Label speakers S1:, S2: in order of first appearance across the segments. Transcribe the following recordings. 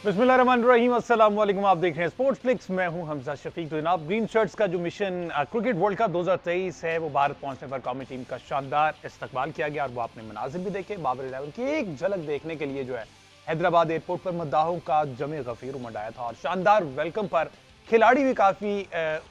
S1: बिस्मिल्लाहिर्रहमानिर्रहीम, अस्सलाम वालेकुम। आप देख रहे हैं स्पोर्ट्स क्लिक्स। मैं हूं हमजा शफीक। तो जनाब, ग्रीन शर्ट्स का जो मिशन क्रिकेट वर्ल्ड कप 2023 है, वो भारत पहुंचने पर कौमी टीम का शानदार इस्तकबाल किया गया और वो आपने मनाजिर भी देखे। बाबर इलेवन की एक झलक देखने के लिए जो है हैदराबाद एयरपोर्ट पर मद्दाहों का जमे गफीर उमड़ आया था और शानदार वेलकम पर खिलाड़ी भी काफ़ी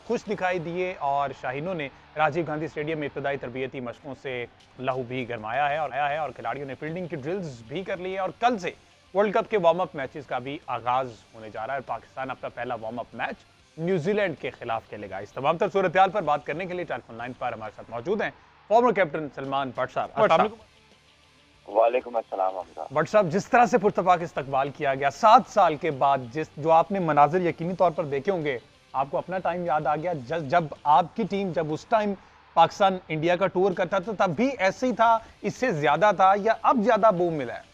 S1: खुश दिखाई दिए और शाहीनों ने राजीव गांधी स्टेडियम में इब्तदाई तरबियती मशकों से लहू भी गरमाया है और खिलाड़ियों ने फील्डिंग की ड्रिल्स भी कर ली है और कल से वर्ल्ड कप के वार्म अप मैचेस का भी आगाज होने जा रहा है। पाकिस्तान अपना पहला वार्म अप मैच न्यूजीलैंड के खिलाफ खेलेगा। इस तमाम तर सूरत पर बात करने के लिए टेलीफोन लाइन पर हमारे साथ मौजूद हैं फॉर्मर कैप्टन सलमान भट्ट साहब।
S2: वालेकुम अस्सलाम हमजा।
S1: भट्ट साहब, जिस तरह से पुरतफाक इस्तकबाल किया गया 7 साल के बाद, जो आपने मनाजिर यकीनी तौर पर देखे होंगे, आपको अपना टाइम याद आ गया जब आपकी टीम जब उस टाइम पाकिस्तान इंडिया का टूर करता था, तब भी ऐसे ही था, इससे ज्यादा था या अब ज्यादा बूम मिला है?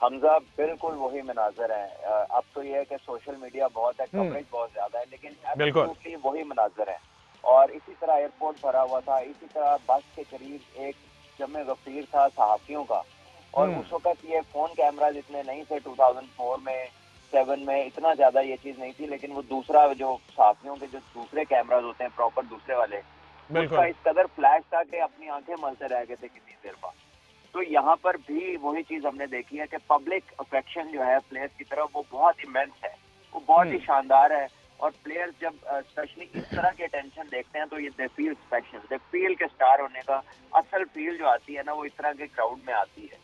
S2: हमजा बिल्कुल वही मनाजर है। अब तो यह है कि सोशल मीडिया बहुत है, कवरेज बहुत ज्यादा है, लेकिन एब्सोल्युटली वही मनाजर है। और इसी तरह एयरपोर्ट भरा हुआ था, इसी तरह बस के करीब एक जमे गफीर था सहाफियों का। और उस वक्त ये फोन कैमराज इतने नहीं थे, 2004 में 7 में इतना ज्यादा ये चीज नहीं थी, लेकिन वो दूसरा जो सहाफियों के जो दूसरे कैमराज होते हैं प्रॉपर दूसरे वाले, उसका इस कदर फ्लैश था कि अपनी आंखें मलते रह गए थे कितनी देर बाद। तो यहाँ पर भी वही चीज हमने देखी है कि पब्लिक अफेक्शन जो है प्लेयर्स की तरफ वो बहुत इमेंस है, वो बहुत ही शानदार है। और प्लेयर्स जब स्पेशली इस तरह की अटेंशन देखते हैं तो ये they feel special, they feel के स्टार होने का असल फील जो आती है ना, वो इस तरह के क्राउड में आती है।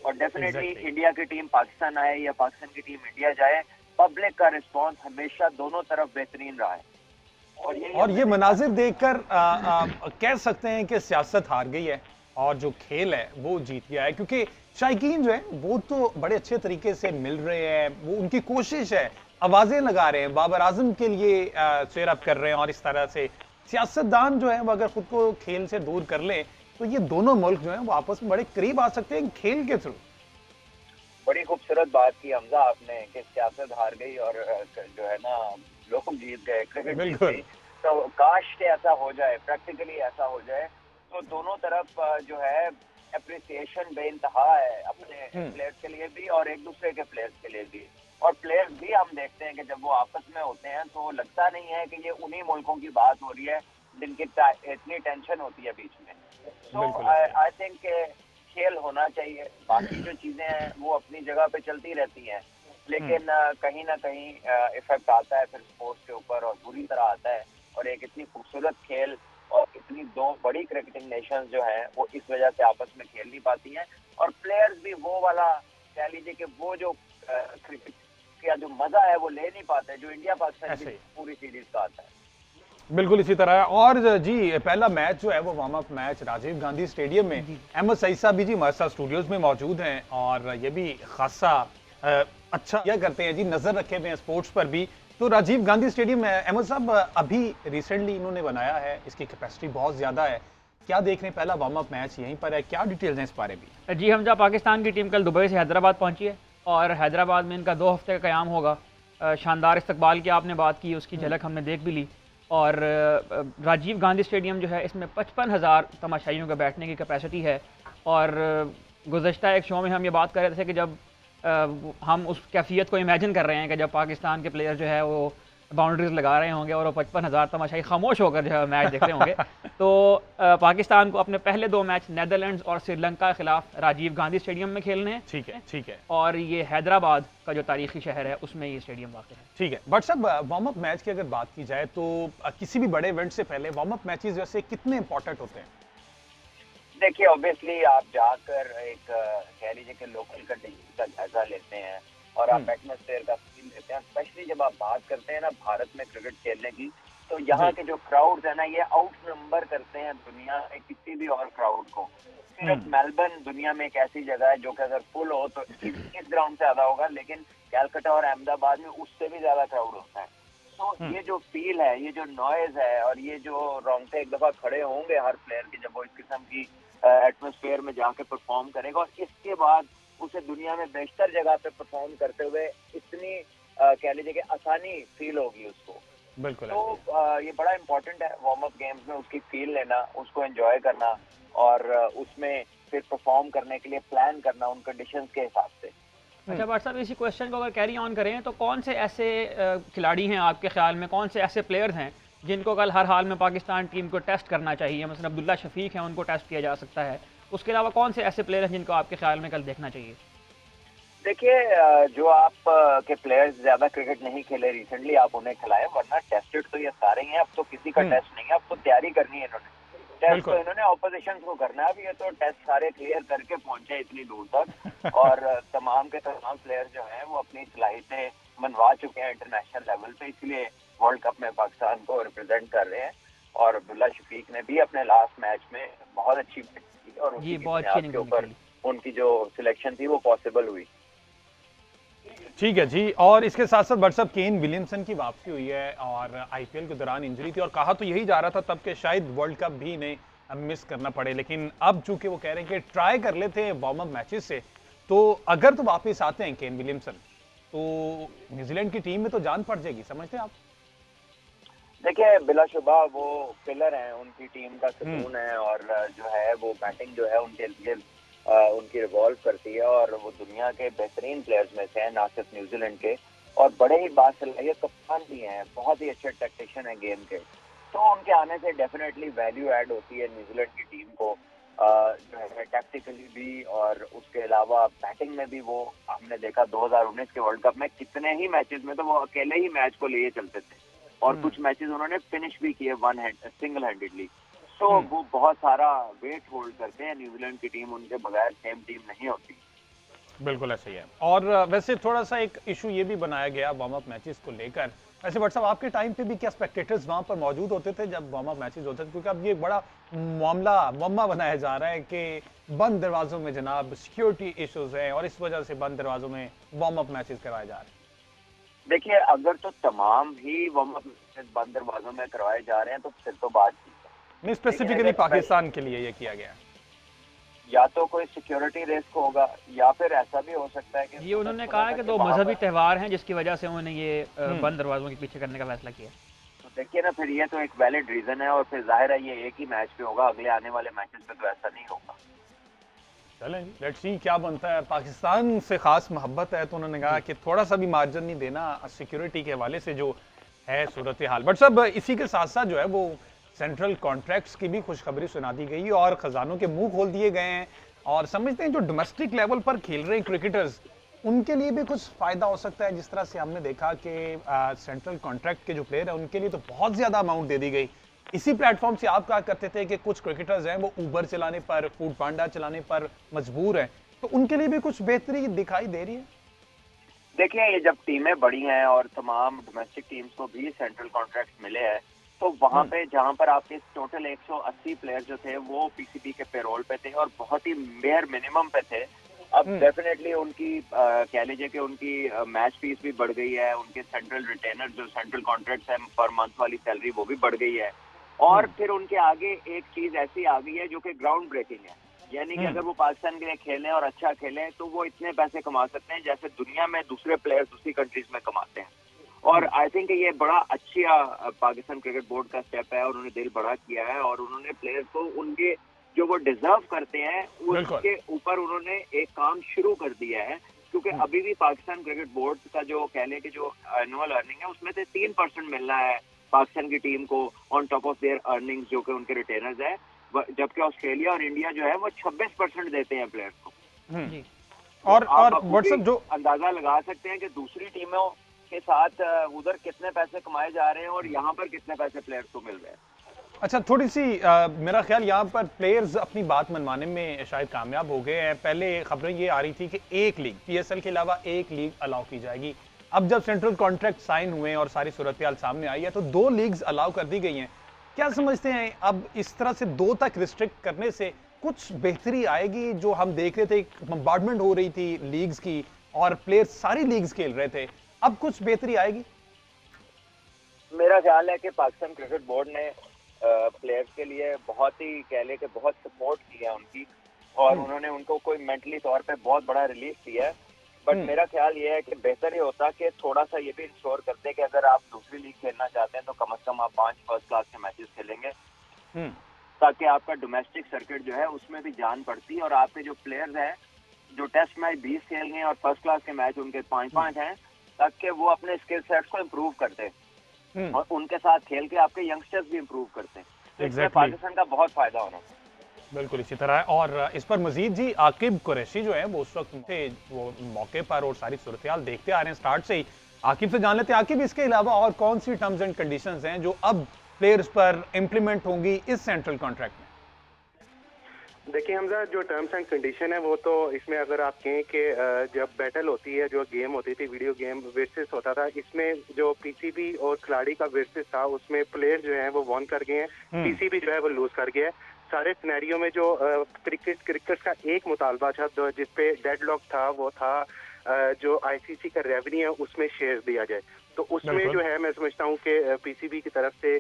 S2: और डेफिनेटली इंडिया की टीम पाकिस्तान आए या पाकिस्तान की टीम इंडिया जाए, पब्लिक का रिस्पॉन्स हमेशा दोनों तरफ बेहतरीन रहा है।
S1: और ये मनाजिर देखकर कह सकते हैं कि सियासत हार गई है और जो खेल है वो जीत गया है, क्योंकि शायकीन जो है वो तो बड़े अच्छे तरीके से मिल रहे हैं, वो उनकी कोशिश है, आवाजें लगा रहे हैं, बाबर आजम के लिए चेयर अप कर रहे हैं। और इस तरह से सियासतदान जो है वो अगर खुद को खेल से दूर कर लें तो ये दोनों मुल्क जो है वो आपस में बड़े करीब आ सकते हैं खेल के थ्रू।
S2: बड़ी खूबसूरत बात की हमजा आपने कि सियासत हार गई और जो है ना लोग जीत गए, क्रिकेट जीत गई। तो काश के ऐसा हो जाए, प्रैक्टिकली ऐसा हो जाए तो दोनों तरफ जो है अप्रिसिएशन बेइंतहा है अपने प्लेयर्स के लिए भी और एक दूसरे के प्लेयर्स के लिए भी। और प्लेयर्स भी हम देखते हैं कि जब वो आपस में होते हैं तो लगता नहीं है कि ये उन्हीं मुल्कों की बात हो रही है जिनकी इतनी टेंशन होती है बीच में। तो आई थिंक खेल होना चाहिए, बाकी जो चीजें हैं वो अपनी जगह पे चलती रहती हैं, लेकिन कहीं ना कहीं इफेक्ट आता है फिर स्पोर्ट्स के ऊपर और बुरी तरह आता है। और एक इतनी खूबसूरत खेल और इतनी दो बड़ी क्रिकेटिंग नेशंस जो हैं वो इस वजह से आपस में खेल नहीं पाती हैं। और प्लेयर्स भी वो वाला कह लीजिए कि वो जो क्रिकेट का जो मजा है वो ले नहीं पाते जो इंडिया पाकिस्तान की पूरी सीरीज का आता है।
S1: बिल्कुल इसी तरह है। और जी, पहला मैच जो है वो warm up match Rajiv Gandhi stadium में, अहमद सईद साहब भी हमारे साथ स्टूडियोज में मौजूद हैं और ये भी खासा अच्छा यह करते हैं जी, नजर रखे हुए हैं स्पोर्ट्स पर भी। तो राजीव गांधी स्टेडियम में अहमद साहब अभी रिसेंटली इन्होंने बनाया है, इसकी कैपेसिटी बहुत ज्यादा है, क्या देख रहे हैं? पहला वार्म अप मैच यहीं पर है, क्या डिटेल्स हैं इस बारे में?
S3: जी हमजा, पाकिस्तान की टीम कल दुबई से हैदराबाद पहुंची है और हैदराबाद में इनका 2 हफ्ते का क़याम होगा। शानदार इस्तकबाल की आपने बात की, उसकी झलक हमने देख भी ली। और राजीव गांधी स्टेडियम जो है इसमें 55,000 तमाशाइयों का बैठने की कैपेसिटी है। और गुज़श्ता एक शो में हम ये बात कर रहे थे कि जब हम उस कैफियत को इमेजिन कर रहे हैं कि जब पाकिस्तान के प्लेयर जो है वो बाउंड्रीज लगा रहे होंगे और वो 55,000 तमाशाई खामोश होकर जो है मैच देख रहे होंगे। तो पाकिस्तान को अपने पहले 2 मैच नेदरलैंड्स और श्रीलंका के खिलाफ राजीव गांधी स्टेडियम में खेलने हैं।
S1: ठीक है।
S3: और ये हैदराबाद का जो तारीखी शहर है उसमें ये स्टेडियम वाक़ है।
S1: ठीक है। बट साहब, वार्म अप मैच की अगर बात की जाए तो किसी भी बड़े इवेंट से पहले वार्म अप मैचेस जैसे कितने इंपॉर्टेंट होते हैं?
S2: देखिए ऑब्वियसली आप जाकर एक कह लीजिए कि लोकल कंडीशन का जायजा लेते हैं और आप एटमॉस्फेयर का फील लेते हैं। स्पेशली जब आप बात करते हैं ना भारत में क्रिकेट खेलने की, तो यहाँ के जो क्राउड्स है ना ये आउट नंबर करते हैं दुनिया में किसी भी और क्राउड को। सिर्फ मेलबर्न दुनिया में एक ऐसी जगह है जो कि अगर फुल हो तो इस ग्राउंड से ज्यादा होगा, लेकिन कैलकाटा और अहमदाबाद में उससे भी ज्यादा क्राउड होता है। तो ये जो फील है, ये जो नॉइज है और ये जो रोंगटे एक दफा खड़े होंगे हर प्लेयर के जब वो इस किस्म की एटमॉस्फेयर में जाके परफॉर्म करेगा और इसके बाद उसे दुनिया में बेहतर जगह पे परफॉर्म करते हुए इतनी कह लीजिए कि आसानी फील होगी उसको।
S1: बिल्कुल।
S2: तो ये बड़ा इम्पोर्टेंट है वार्म अप गेम्स में उसकी फील लेना, उसको एंजॉय करना और उसमें फिर परफॉर्म करने के लिए प्लान करना उन कंडीशंस के हिसाब से।
S3: अच्छा भाट साहब, इसी क्वेश्चन को अगर कैरी ऑन करें तो कौन से ऐसे खिलाड़ी हैं आपके ख्याल में, कौन से ऐसे प्लेयर्स हैं जिनको कल हर हाल में पाकिस्तान टीम को टेस्ट करना चाहिए? मसलन अब्दुल्ला शफीक हैं, उनको टेस्ट किया जा सकता है। उसके अलावा कौन से ऐसे प्लेयर हैं जिनको आपके ख्याल में कल देखना चाहिए?
S2: देखिए, जो आप के प्लेयर्स ज्यादा क्रिकेट नहीं खेले रिसेंटली, आप उन्हें खिलाएं, वरना टेस्टेड तो ये सारे ही हैं। अब तो किसी का टेस्ट नहीं है, अब तो तैयारी करनी है इन्होंने। टेस्ट तो इन्होंने ऑपोजिशन को करना है। अब ये तो टेस्ट सारे क्लियर करके पहुंचे इतनी दूर तक, और तमाम के तमाम प्लेयर जो हैं वो अपनी सलाहियतें मनवा चुके हैं इंटरनेशनल लेवल पे, इसलिए वर्ल्ड कप में पाकिस्तान को रिप्रेजेंट कर रहे हैं। और अब्दुल्ला शफीक ने भी अपने लास्ट मैच में बहुत अच्छी बैटिंग की, और उसी के ऊपर उनकी जो सिलेक्शन थी वो पॉसिबल हुई।
S1: ठीक है जी। और इसके साथ साथ व्हाट्सएप केन विलियमसन की वापसी हुई है, और आईपीएल के दौरान इंजरी थी, और कहा तो यही जा रहा था तब के शायद वर्ल्ड कप भी इन्हें मिस करना पड़े, लेकिन अब चूंकि वो कह रहे हैं कि ट्राई कर लेते हैं वार्म अप मैचेस से, तो अगर तो वापस आते हैं केन विलियमसन तो न्यूजीलैंड की टीम में तो जान पड़ जाएगी, समझते हैं आप?
S2: देखिए, बिलाशुबा वो पिलर हैं, उनकी टीम का सुकून है, और जो है वो बैटिंग जो है उनके लिए उनकी रिवॉल्व करती है, और वो दुनिया के बेहतरीन प्लेयर्स में से हैं, ना सिर्फ न्यूजीलैंड के, और बड़े ही बासलाहियत कप्तान भी हैं, बहुत ही अच्छे टैक्टिशियन हैं गेम के। तो उनके आने से डेफिनेटली वैल्यू ऐड होती है न्यूजीलैंड की टीम को, जो है टैक्टिकली भी, और उसके अलावा बैटिंग में भी। वो हमने देखा 2019 के वर्ल्ड कप में कितने ही मैचेस में तो वो अकेले ही मैच को लिए चलते थे, और कुछ मैचेस उन्होंने फिनिश भी किए सिंगल हैंडेडली। तो वो बहुत सारा वेट होल्ड करते हैं न्यूजीलैंड की टीम, उनके बगैर सेम टीम नहीं होती।
S1: बिल्कुल ऐसा ही है। और वैसे थोड़ा सा एक इशू ये भी बनाया गया वार्म अप मैचेस को लेकर। वैसे व्हाट्सएप आपके टाइम पे भी क्या स्पेक्टेटर्स वहां पर मौजूद होते थे जब वार्म अप मैचेस होते थे? क्योंकि अब ये बड़ा मामला बनाया जा रहा है कि बंद दरवाजों में जनाब सिक्योरिटी इश्यूज हैं, और इस वजह से बंद दरवाजों में वार्म अप मैचेस करवाए जा रहे हैं।
S2: देखिए, अगर तो तमाम ही वार्म अप मैचेस बंद दरवाजों में करवाए जा रहे हैं तो फिर तो बात
S1: नहीं, स्पेसिफिकली पाकिस्तान के लिए ये किया गया है।
S2: या तो कोई सिक्योरिटी रिस्क होगा, या फिर ऐसा भी हो सकता है कि
S3: ये उन्होंने कहा है कि 2 मजहबी त्यौहार हैं जिसकी वजह से उन्होंने ये बंद दरवाजों के पीछे करने का फैसला किया।
S2: तो देखिए ना, फिर ये तो एक वैलिड रीजन है, और फिर जाहिर है ये एक ही मैच पे होगा, अगले आने वाले मैचेस पे तो ऐसा नहीं होगा।
S1: चलें, लेट्स सी क्या बनता है। पाकिस्तान से खास मोहब्बत है, तो उन्होंने कहा कि थोड़ा सा भी मार्जिन नहीं देना सिक्योरिटी के हवाले से जो है सूरत हाल। बट सब इसी के साथ साथ जो है वो सेंट्रल कॉन्ट्रैक्ट्स की भी खुशखबरी सुना दी गई, और खजानों के मुंह खोल दिए गए हैं, और समझते हैं जो डोमेस्टिक लेवल पर खेल रहे क्रिकेटर्स उनके लिए भी कुछ फायदा हो सकता है। जिस तरह से हमने देखा कि सेंट्रल कॉन्ट्रैक्ट के जो प्लेयर हैं उनके लिए तो बहुत ज्यादा अमाउंट दे दी गई। इसी प्लेटफॉर्म से आप कहा करते थे कि कुछ क्रिकेटर्स हैं वो उबर चलाने पर, फूड पांडा चलाने पर मजबूर हैं, तो उनके लिए भी कुछ बेहतरी दिखाई दे रही है?
S2: देखिए, ये जब टीमें बड़ी हैं और तमाम डोमेस्टिक टीम्स को भी सेंट्रल कॉन्ट्रैक्ट मिले हैं, तो वहां पे जहां पर आपके टोटल 180 प्लेयर जो थे वो पीसीबी के पेरोल पे थे और बहुत ही बेयर मिनिमम पे थे। अब डेफिनेटली उनकी कह लीजिए कि उनकी मैच फीस भी बढ़ गई है, उनके सेंट्रल रिटेनर जो सेंट्रल कॉन्ट्रैक्ट है पर मंथ वाली सैलरी वो भी बढ़ गई है, और फिर उनके आगे एक चीज ऐसी आ गई है जो कि ग्राउंड ब्रेकिंग है, यानी कि अगर वो पाकिस्तान के लिए खेलें और अच्छा खेलें तो वो इतने पैसे कमा सकते हैं जैसे दुनिया में दूसरे प्लेयर्स दूसरी कंट्रीज में कमाते हैं। और आई थिंक ये बड़ा अच्छा पाकिस्तान क्रिकेट बोर्ड का स्टेप है, उन्होंने दिल बड़ा किया है और उन्होंने प्लेयर्स को उनके जो वो डिजर्व करते हैं उसके ऊपर उन्होंने एक काम शुरू कर दिया है, क्योंकि अभी भी पाकिस्तान क्रिकेट बोर्ड का जो कह लें कि जो एनुअल अर्निंग है उसमें से 3% मिलना है पाकिस्तान की टीम को on top of their earnings जो कि उनके रिटेनर्स है, जबकि ऑस्ट्रेलिया और इंडिया जो है वो 26% देते हैं प्लेयर्स को।
S1: और
S2: व्हाट्सएप जो अंदाजा लगा सकते हैं कि दूसरी टीमों के साथ उधर कितने पैसे कमाए जा रहे हैं और यहाँ पर कितने पैसे प्लेयर्स को मिल रहे हैं।
S1: अच्छा, थोड़ी सी मेरा ख्याल यहाँ पर प्लेयर्स अपनी बात मनवाने में शायद कामयाब हो गए हैं। पहले खबरें ये आ रही थी कि एक लीग पीएसएल के अलावा एक लीग अलाउ की जाएगी। अब जब सेंट्रल कॉन्ट्रैक्ट साइन हुए और सारी सूरत हाल सामने आई है तो 2 लीग्स अलाउ कर दी गई हैं। क्या समझते हैं अब इस तरह से 2 तक रिस्ट्रिक्ट करने से कुछ बेहतरी आएगी? जो हम देख रहे थे बम्बार्डमेंट हो रही थी लीग्स की और प्लेयर्स सारी लीग्स खेल रहे थे, अब कुछ बेहतरी आएगी?
S2: मेरा ख्याल है कि पाकिस्तान क्रिकेट बोर्ड ने प्लेयर्स के लिए बहुत ही कह ले कि बहुत सपोर्ट किया उनकी, और उन्होंने उनको कोई मेंटली तौर पे बहुत बड़ा रिलीफ दिया है। बट मेरा ख्याल ये है कि बेहतर ये होता कि थोड़ा सा ये भी इंश्योर करते कि अगर आप दूसरी लीग खेलना चाहते हैं तो कम से कम आप 5 फर्स्ट क्लास के मैचेस खेलेंगे, ताकि आपका डोमेस्टिक सर्किट जो है उसमें भी जान पड़ती और आपके जो प्लेयर्स हैं जो टेस्ट मैच 20 खेल गए और फर्स्ट क्लास के मैच उनके 5-5 हैं, ताकि वो अपने स्किल सेट्स को इम्प्रूव करते और उनके साथ खेल के आपके यंगस्टर्स भी इम्प्रूव करते हैं। तो इसमें पाकिस्तान का बहुत फायदा होना।
S1: बिल्कुल इसी तरह है। और इस पर मजीद जी आकिब कुरैशी जो है वो उस वक्त थे वो मौके पर और सारी सूरत देखते आ रहे हैं स्टार्ट से ही। आकिब से जान लेते हैं, आकिब इसके अलावा और कौन सी टर्म्स एंड कंडीशंस हैं जो अब प्लेयर्स पर इम्प्लीमेंट होंगी इस सेंट्रल कॉन्ट्रैक्ट में?
S4: देखिए हमजा, जो टर्म्स एंड कंडीशन है वो तो इसमें अगर आप कहें कि जब बैटल होती है, जो गेम होती थी, वीडियो गेम वर्सेस होता था, इसमें जो पीसीबी और खिलाड़ी का वर्सेस था उसमें प्लेयर जो है वो वॉन कर गए हैं, पीसीबी जो है वो लूज कर गया है। सारे सिनेरियो में जो क्रिकेट का एक मुतालबा था जिसपे डेडलॉक था वो था जो आईसीसी का रेवेन्यू है उसमें शेयर दिया जाए। तो उसमें जो है मैं समझता हूँ कि पीसीबी की तरफ से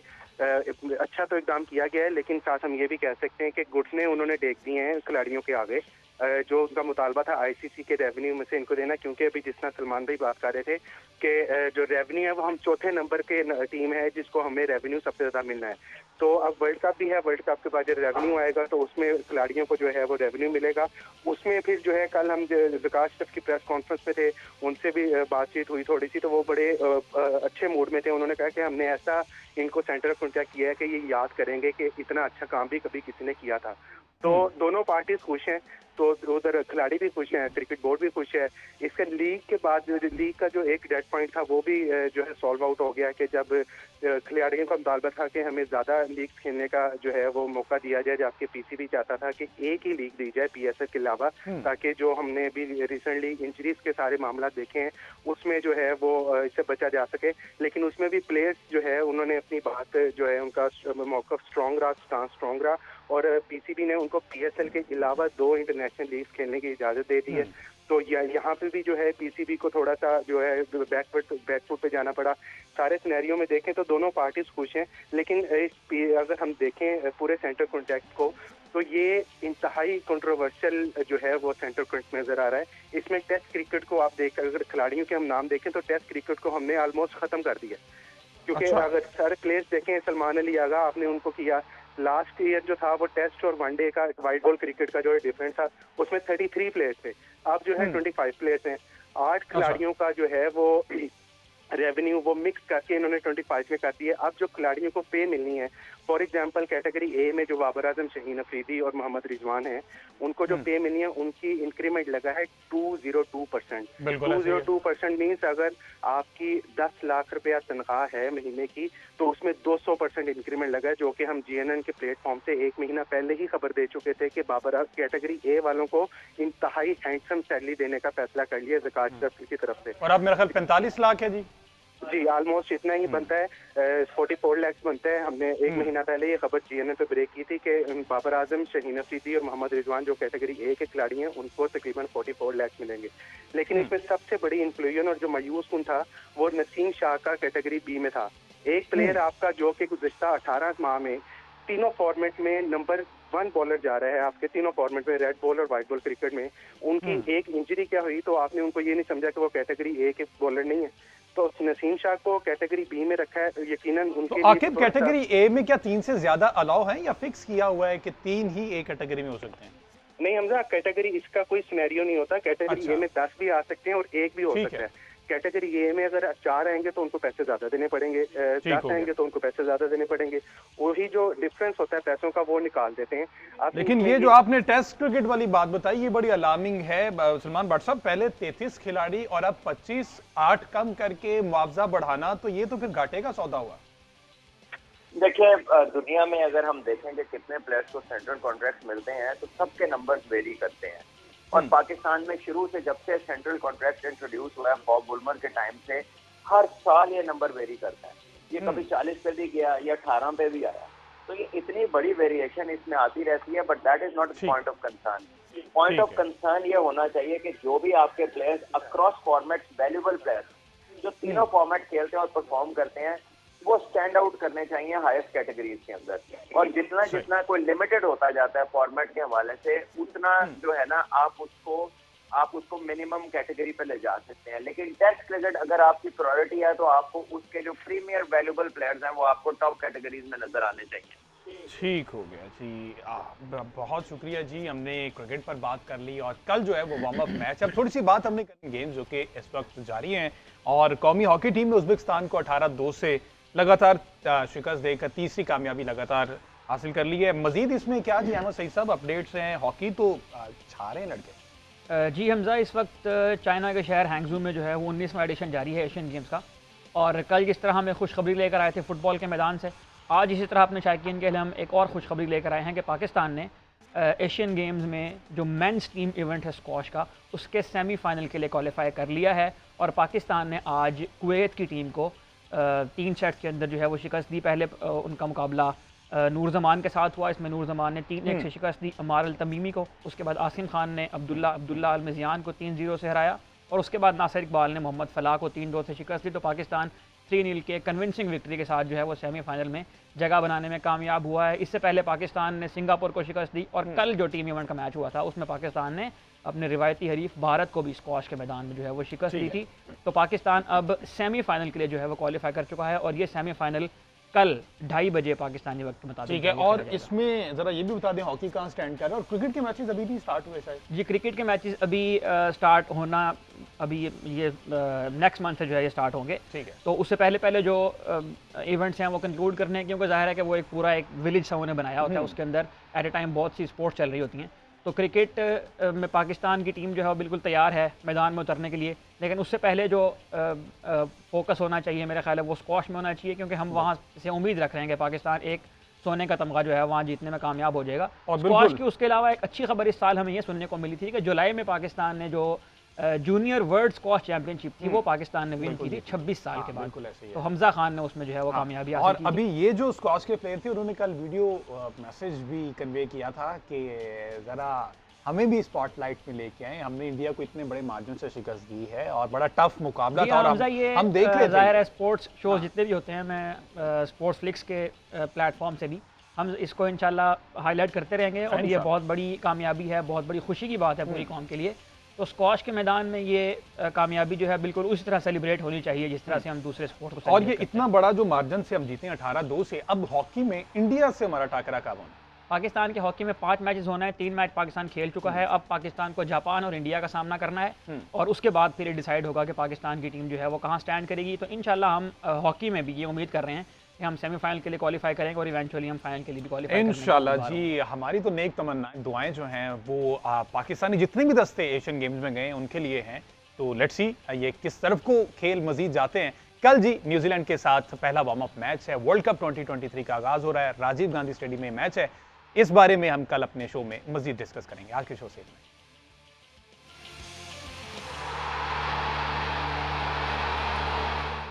S4: अच्छा तो इकदाम किया गया है, लेकिन साथ हम ये भी कह सकते हैं कि घुटने उन्होंने टेक दिए हैं खिलाड़ियों के आगे। जो उनका मुतालबा था आईसीसी के रेवेन्यू में से इनको देना, क्योंकि अभी जिस तरह सलमान भाई बात कर रहे थे कि जो रेवेन्यू है वो हम चौथे नंबर के टीम है जिसको हमें रेवेन्यू सबसे ज़्यादा मिलना है। तो अब वर्ल्ड कप भी है, वर्ल्ड कप के बाद जब रेवेन्यू आएगा तो उसमें खिलाड़ियों को जो है वो रेवेन्यू मिलेगा। उसमें फिर जो है कल हम विकास शेफ की प्रेस कॉन्फ्रेंस में थे, उनसे भी बातचीत हुई थोड़ी सी, तो वो बड़े अच्छे मूड में थे। उन्होंने कहा कि हमने ऐसा इनको सेंटर ऑफ कॉन्टैक्ट किया है कि ये याद करेंगे कि इतना अच्छा काम भी कभी किसी ने किया था। तो दोनों पार्टीज खुश हैं, तो उधर खिलाड़ी भी खुश हैं, क्रिकेट बोर्ड भी खुश है। इसके लीग के बाद लीग का जो एक डेड पॉइंट था वो भी जो है सॉल्व आउट हो गया कि जब खिलाड़ियों का मुतालबा था कि हमें ज़्यादा लीग खेलने का जो है वो मौका दिया जाए, जबकि पीसीबी चाहता था कि एक ही लीग दी जाए पीएसएल के अलावा, ताकि जो हमने भी रिसेंटली इंजरीज के सारे मामला देखे हैं उसमें जो है वो इससे बचा जा सके। लेकिन उसमें भी प्लेयर्स जो है उन्होंने अपनी बात जो है उनका मौक़िफ़ स्ट्रॉन्ग रहा, स्टांस स्ट्रॉन्ग रहा, और पीसीबी ने उनको पीएसएल के अलावा 2 इंटरनेशनल लीग खेलने की इजाज़त दे दी है। तो यहाँ पे भी जो है पीसीबी को थोड़ा सा जो है बैकफुट पे जाना पड़ा। सारे सिनेरियो में देखें तो दोनों पार्टीज खुश हैं, लेकिन अगर हम देखें पूरे सेंटर कॉन्ट्रैक्ट को तो ये इंतहाई कंट्रोवर्शियल जो है वो सेंटर कॉन्ट्रैक्ट नजर आ रहा है। इसमें टेस्ट क्रिकेट को आप देख, अगर खिलाड़ियों के हम नाम देखें तो टेस्ट क्रिकेट को हमने ऑलमोस्ट खत्म कर दिया, क्योंकि अगर सारे प्लेयर्स देखें, सलमान अली आगा आपने उनको किया, लास्ट ईयर जो था वो टेस्ट और वनडे का वाइट बॉल क्रिकेट का जो डिफरेंस था उसमें 33 प्लेयर्स थे, अब जो है 25 प्लेयर्स हैं। 8 खिलाड़ियों का जो है वो रेवेन्यू वो मिक्स करके इन्होंने 25 में कर दिए। अब जो खिलाड़ियों को पे मिलनी है, फॉर एग्जांपल कैटेगरी ए में जो बाबर आजम, शहीन अफरीदी और मोहम्मद रिजवान हैं, उनको जो पे मिलनी है उनकी इंक्रीमेंट लगा है 202%। 202% मीन्स अगर आपकी 10 लाख रुपया तनख्वाह है महीने की तो उसमें 200% इंक्रीमेंट लगा है, जो कि हम जीएनएन के प्लेटफॉर्म से 1 महीना पहले ही खबर दे चुके थे कि बाबर कैटेगरी ए वालों को इंतहाई हैंडसम सैलरी देने का फैसला कर लिया ज़कात शेफ की तरफ से।
S1: और अब मेरा ख्याल 45 लाख है
S4: जी ऑलमोस्ट इतना ही बनता है, 44 लाख बनता है। हमने 1 महीना पहले ये खबर जीएनएन पे ब्रेक की थी कि बाबर आजम, शहीन अफरीदी और मोहम्मद रिजवान जो कैटेगरी ए के खिलाड़ी हैं उनको तकरीबन 44 लाख मिलेंगे। लेकिन इसमें सबसे बड़ी इन्फ्लुएंस और जो मायूस कुन था वो नसीम शाह का कैटेगरी बी में था। एक प्लेयर आपका जो कि गुज़िश्ता 18 माह में तीनों फॉर्मेट में नंबर 1 बॉलर जा रहा है, आपके तीनों फॉर्मेट में, रेड बॉल और व्हाइट बॉल क्रिकेट में, उनकी एक इंजरी क्या हुई तो आपने उनको ये नहीं समझा कि वो कैटेगरी ए के बॉलर नहीं है, तो नसीम शाह को कैटेगरी बी में रखा है। यकीनन उनके
S1: तो आखिर कैटेगरी ए में क्या 3 से ज्यादा अलाउ है या फिक्स किया हुआ है कि 3 ही एक कैटेगरी में हो सकते हैं?
S4: नहीं हमजा, कैटेगरी इसका कोई सिनेरियो नहीं होता। कैटेगरी ए में 10 भी आ सकते हैं और 1 भी हो सकता है। कैटेगरी ए में अगर 4 आएंगे तो उनको पैसे ज्यादा देने पड़ेंगे, 10 आएंगे तो उनको पैसे ज्यादा देने पड़ेंगे। वही जो डिफरेंस होता है पैसों का वो निकाल देते हैं।
S1: लेकिन ये जो आपने टेस्ट क्रिकेट वाली बात बताई ये बड़ी अलार्मिंग है सलमान भट्ट साहब। पहले 33 खिलाड़ी और अब 25, 8 कम करके मुआवजा बढ़ाना, तो ये तो फिर घाटे का सौदा हुआ।
S2: देखिए दुनिया में अगर हम देखें कि कितने प्लेयर्स को सेंट्रल कॉन्ट्रैक्ट मिलते हैं तो सबके नंबर्स वेरी करते हैं। और पाकिस्तान में शुरू से जब से सेंट्रल कॉन्ट्रैक्ट इंट्रोड्यूस हुआ है बॉब वुलमर के टाइम से, हर साल ये नंबर वेरी करता है। ये कभी 40 पे भी गया या 18 पे भी आया, तो ये इतनी बड़ी वेरिएशन इसमें आती रहती है। But that is not point of concern. Point of concern ये होना चाहिए कि जो भी आपके players across formats, valuable players जो तीनों फॉर्मेट खेलते हैं और परफॉर्म करते हैं, वो स्टैंड आउट करने चाहिए हाईएस्ट कैटेगरीज के अंदर। और जितना जितना कोई लिमिटेड होता जाता है फॉर्मेट के हवाले से, उतना जो है ना आप उसको मिनिमम कैटेगरी पे ले जा सकते हैं। लेकिन टेस्ट क्रिकेट अगर आपकी प्रायोरिटी है तो आपको उसके जो प्रीमियर वैल्यूबल प्लेयर्स हैं वो आपको टॉप कैटेगरीज में नजर आने चाहिए।
S1: ठीक हो गया जी। बहुत शुक्रिया जी, हमने क्रिकेट पर बात कर ली और कल जो है वो वार्म अप मैच। अब थोड़ी सी बात हमने करी गेम्स जो कि इस वक्त जारी हैं और कौमी हॉकी टीम ने उज़्बेकिस्तान को 18-2 से लगातार शिकस्त देकर तीसरी कामयाबी लगातार हासिल कर ली है। मजीद इसमें क्या जी अहमद सईद साहब अपडेट्स हैं? हॉकी तो छा रहे हैं लड़के।
S3: जी हमजा, इस वक्त चाइना के शहर हैंगजू में जो है वो 19वां एडिशन जारी है एशियन गेम्स का। और कल जिस तरह हमें खुशखबरी लेकर आए थे फुटबॉल के मैदान से, आज इसी तरह अपने शायकीन के लिए हम एक और खुशखबरी लेकर आए हैं कि पाकिस्तान ने एशियन गेम्स में जो मेंस टीम इवेंट है स्क्वॉश का, उसके सेमीफाइनल के लिए क्वालिफाई कर लिया है। और पाकिस्तान ने आज कुवैत की टीम को 3 सेट्स के अंदर जो है वो शिकस्त दी। पहले उनका मुकाबला नूर जमान के साथ हुआ, इसमें नूर जमान ने 3-1 से शिकस्त दी अमार अल तमीमी को। उसके बाद आसिम खान ने अब्दुल्ला अल मिज़ियान को 3-0 से हराया और उसके बाद नासिर इकबाल ने मोहम्मद फलाह को 3-2 से शिकस्त दी। तो पाकिस्तान 3-0 के कन्विंसिंग विक्ट्री के साथ जो है वो सेमीफाइनल में जगह बनाने में कामयाब हुआ है। इससे पहले पाकिस्तान ने सिंगापुर को शिकस्त दी और कल जो टीम इवेंट का मैच हुआ था उसमें पाकिस्तान ने अपने रिवायती हरीफ भारत को भी स्क्वॉश के मैदान में जो है वो शिकस्त दी थी। तो पाकिस्तान अब सेमीफाइनल के लिए जो है वो क्वालिफाई कर चुका है और ये सेमीफाइनल कल 2:30 बजे पाकिस्तानी वक्त के मुताबिक।
S1: ठीक है, और इसमें जरा ये भी बता दें हॉकी कहाँ स्टैंड कर रहा है और क्रिकेट के मैचेस अभी भी स्टार्ट हुए शायद?
S3: जी, क्रिकेट के मैचेस अभी स्टार्ट होना अभी ये नेक्स्ट मंथ से जो है ये स्टार्ट होंगे।
S1: ठीक है,
S3: तो उससे पहले जो इवेंट्स हैं वो कंक्लूड करने हैं, क्योंकि जाहिर है कि वो एक पूरा एक विलेज सा उन्होंने बनाया होता है, उसके अंदर एट ए टाइम बहुत सी स्पोर्ट्स चल रही होती हैं। तो क्रिकेट में पाकिस्तान की टीम जो है वो बिल्कुल तैयार है मैदान में उतरने के लिए, लेकिन उससे पहले जो फोकस होना चाहिए मेरा ख्याल है वो स्क्वॉश में होना चाहिए, क्योंकि हम वहाँ से उम्मीद रख रहे हैं कि पाकिस्तान एक सोने का तमगा जो है वहाँ जीतने में कामयाब हो जाएगा।
S1: और
S3: स्क्वॉश की उसके अलावा एक अच्छी खबर इस साल हमें ये सुनने को मिली थी कि जुलाई में पाकिस्तान ने जो जूनियर वर्ल्ड स्क्वॉश चैंपियनशिप थी वो पाकिस्तान ने विन की थी 26 साल के बाद।
S1: बिल्कुल ऐसे ही है।
S3: तो हमजा खान ने उसमें जो है वो कामयाबी हासिल
S1: और
S3: की
S1: अभी ये जो स्क्वॉश के प्लेयर थे उन्होंने कल वीडियो मैसेज भी कन्वे किया था कि ज़रा हमें भी स्पॉटलाइट में लेके आए, हमने इंडिया को इतने बड़े मार्जिन से शिकस्त दी है और बड़ा टफ मुकाबला था। और हम देख रहे थे,
S3: जाहिर है स्पोर्ट्स शोज जितने भी होते हैं, मैं स्पोर्ट्स फ्लिक्स के प्लेटफॉर्म से भी हम इसको इंशाल्लाह हाईलाइट करते रहेंगे और ये बहुत बड़ी कामयाबी है, बहुत बड़ी खुशी की बात है पूरी कौम के लिए। तो स्क्वॉश के मैदान में ये कामयाबी जो है बिल्कुल उसी तरह सेलिब्रेट होनी चाहिए जिस तरह से हम दूसरे स्पोर्ट को।
S1: और ये इतना बड़ा जो मार्जिन से हम जीते हैं 18-2 से, अब हॉकी में इंडिया से हमारा टाकरा कब होना?
S3: पाकिस्तान के हॉकी में 5 मैचेस होना है, 3 मैच पाकिस्तान खेल चुका है। अब पाकिस्तान को जापान और इंडिया का सामना करना है और उसके बाद फिर डिसाइड होगा कि पाकिस्तान की टीम जो है वो कहाँ स्टैंड करेगी। तो इंशाल्लाह हम हॉकी में भी ये उम्मीद कर रहे हैं कि हम सेमीफाइनल के लिए क्वालिफाई करेंगे और इवेंचुअली हम फाइनल के लिए भी क्वालिफाई करेंगे
S1: इंशाल्लाह जी। हमारी तो नेक तमन्नाएं दुआएं जो हैं वो पाकिस्तानी जितने भी दस्ते एशियन गेम्स में गए उनके लिए हैं। तो लेट्स सी ये किस तरफ को खेल मजीद जाते हैं। कल जी न्यूजीलैंड के साथ पहला वार्म अप मैच है, वर्ल्ड कप 2023 का आगाज हो रहा है, राजीव गांधी स्टेडियम में मैच है। इस बारे में हम कल अपने शो में मजीद डिस्कस करेंगे। आज के शो से